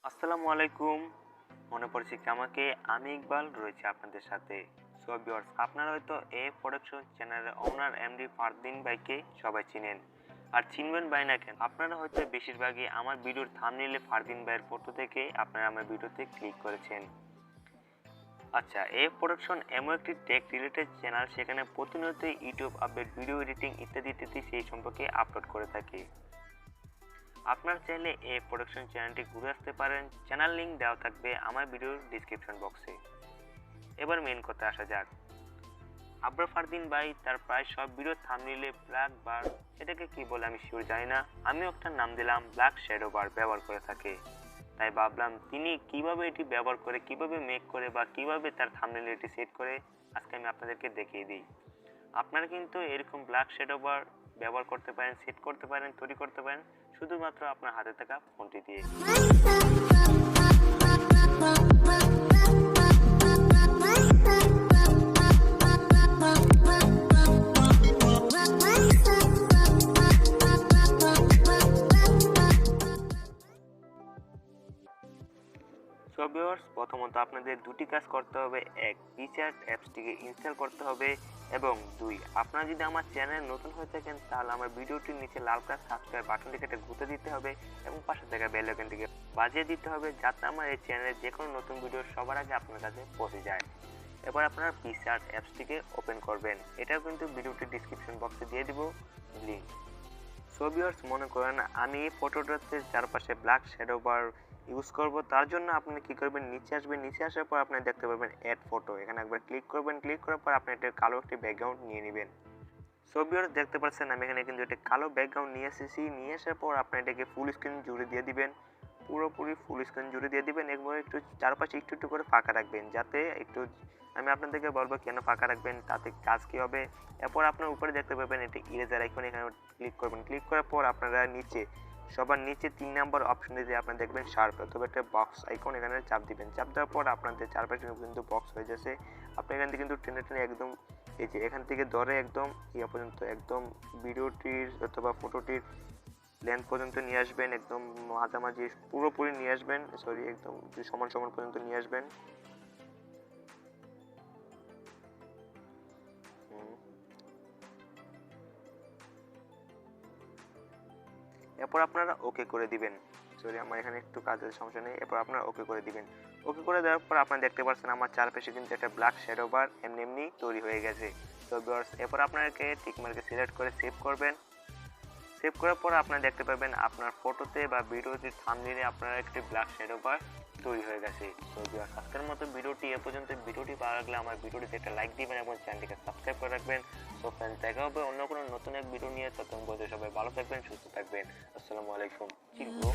আসসালামু আলাইকুম। মনে পড়ছে কি আমাকে? আমি ইকবাল রয়েছে আপনাদের সাথে। সো ভিউয়ার্স, আপনারা হয়তো এ প্রোডাকশন চ্যানেলের ওনার এমডি ফারদিন ভাইকে সবাই চিনেন। আর চিনবেন ভাই না কেন, আপনারা হয়তো বেশিরভাগই আমার ভিডিওর থাম্বনেইলে ফারদিন ভাইয়ের ফটো থেকে আপনারা আমার ভিডিওতে ক্লিক করেছেন। আচ্ছা, এ প্রোডাকশন এমন একটি টেক রিলেটেড চ্যানেল, সেখানে প্রতিনিয়ত ইউটিউব আপডেট, ভিডিও এডিটিং ইত্যাদি ইত্যাদি সেই সম্পর্কে আপলোড করে থাকি। আপনারা চাইলে এই প্রোডাকশন চ্যানেলটি ঘুরে আসতে পারেন। চ্যানেল লিংক দেওয়া থাকবে আমার ভিডিওর ডিসক্রিপশন বক্সে। এবার মেন কথা আসা যাক। আবরার ফারদিন ভাই তার প্রায় সব ভিডিও থাম্বনেইলে ব্ল্যাক বার, এটাকে কি বলে আমি শিওর জানি না, আমিও একটা নাম দিলাম ব্ল্যাক শ্যাডো বার ব্যবহার করে থাকে। তাই ভাবলাম তিনি কিভাবে এটি ব্যবহার করে, কিভাবে মেক করে বা কিভাবে তার থাম্বনেইলে এটি সেট করে, আজকে আমি আপনাদেরকে দেখিয়ে দিই। আপনারা কিন্তু এরকম ব্ল্যাক শ্যাডো বার ব্যবহার করতে পারেন, সেট করতে পারেন, তৈরি করতে পারেন শুধুমাত্র আপনার হাতে থাকা ফোনটি দিয়ে। সো ভিউয়ার্স, প্রথমত আপনাদের দুটি কাজ করতে হবে। এক, পিকচার অ্যাপসটিকে ইনস্টল করতে হবে, এবং দুই, আপনারা যদি আমার চ্যানেল নতুন হয়ে থাকেন তাহলে আমার ভিডিওটির নিচে লাল কালার সাবস্ক্রাইব বাটনটিকে একটা ঘুরতে দিতে হবে এবং পাশে থাকা বেল আইকনটিকে বাজিয়ে দিতে হবে, যাতে আমার এই চ্যানেলে যে কোনো নতুন ভিডিও সবার আগে আপনার কাছে পৌঁছে যায়। এবার আপনারা পিকচার অ্যাপসটিকে ওপেন করবেন। এটাও কিন্তু ভিডিওটির ডিসক্রিপশন বক্সে দিয়ে দিব লিঙ্ক। সো ভিউয়ার্স, মনে করেন আমি এই ফটোটাতে চারপাশে ব্ল্যাক শ্যাডো বার ইউজ করব। তার জন্য আপনি কি করবেন, নিচে আসবেন। নিচে আসার পর আপনি দেখতে পাবেন অ্যাড ফটো, এখানে একবার ক্লিক করবেন। ক্লিক করার পর আপনি একটা কালো একটি ব্যাকগ্রাউন্ড নিয়ে নেবেন। সো ভিউয়ার্স, দেখতে পাচ্ছেন আমি এখানে কিন্তু একটা কালো ব্যাকগ্রাউন্ড নিয়ে এসেছি। নিয়ে আসার পর আপনি এটাকে ফুল স্ক্রিন জুড়ে দিয়ে দিবেন, পুরোপুরি ফুল স্ক্রিন জুড়ে দিয়ে দিবেন এবং একটু চারপাশে একটু একটু করে ফাঁকা রাখবেন, যাতে একটু, আমি আপনাদেরকে বলবো কেন ফাঁকা রাখবেন, তাতে কাজ কী হবে। এরপর আপনার উপরে দেখতে পাবেন এটি ইরেজার আইকন, এখানে ক্লিক করবেন। ক্লিক করার পর আপনারা নিচে, সবার নিচে 3 নম্বর অপশনে যে আপনারা দেখবেন শার্প অথবা একটা বক্স আইকন, এখানে চাপ দিবেন। চাপ দেওয়ার পর আপনাদের চারপাশে কিন্তু বক্স হয়ে যাচ্ছে। আপনি এখান থেকে কিন্তু টেনে টেনে একদম এই যে এখান থেকে ধরে একদম ইয়া পর্যন্ত, একদম ভিডিওটির অথবা ফটোটির লেন্থ পর্যন্ত নিয়ে আসবেন, একদম মাঝামাঝি পুরোপুরি নিয়ে আসবেন, সরি একদম সমান সমান পর্যন্ত নিয়ে আসবেন। এরপর আপনারা ওকে করে দিবেন। সরি, আমার এখানে একটু কাজের সমস্যা নেই। এরপর আপনারা ওকে করে দিবেন। ওকে করে দেওয়ার পর আপনারা দেখতে পাচ্ছেন আমার চারপাশে কিন্তু একটা ব্ল্যাক শ্যাডো বার এমনি এমনি তৈরি হয়ে গেছে। তো ভিউয়ার্স, এরপর আপনাকে টিক মার্কে সিলেক্ট করে সেভ করবেন। সেভ করার পর আপনারা দেখতে পাবেন আপনার ফটোতে বা ভিডিওতে থাম্বনেইলে আপনার একটি ব্ল্যাক শ্যাডো বার তৈরি হয়ে গেছে। তো ভিউয়ার্স, আজকের মতো ভিডিওটি এ পর্যন্ত। ভিডিওটি ভালো লাগলে আমার ভিডিওটিতে একটা লাইক দিবেন এবং চ্যানেলটিকে সাবস্ক্রাইব করে রাখবেন। সো ফ্রেন্ডস, দেখা হবে অন্য কোনো নতুন এক ভিডিও নিয়ে। ততক্ষণ পর্যন্ত সবাই ভালো থাকবেন, সুস্থ থাকবেন। আসসালামু আলাইকুম। Chill bro.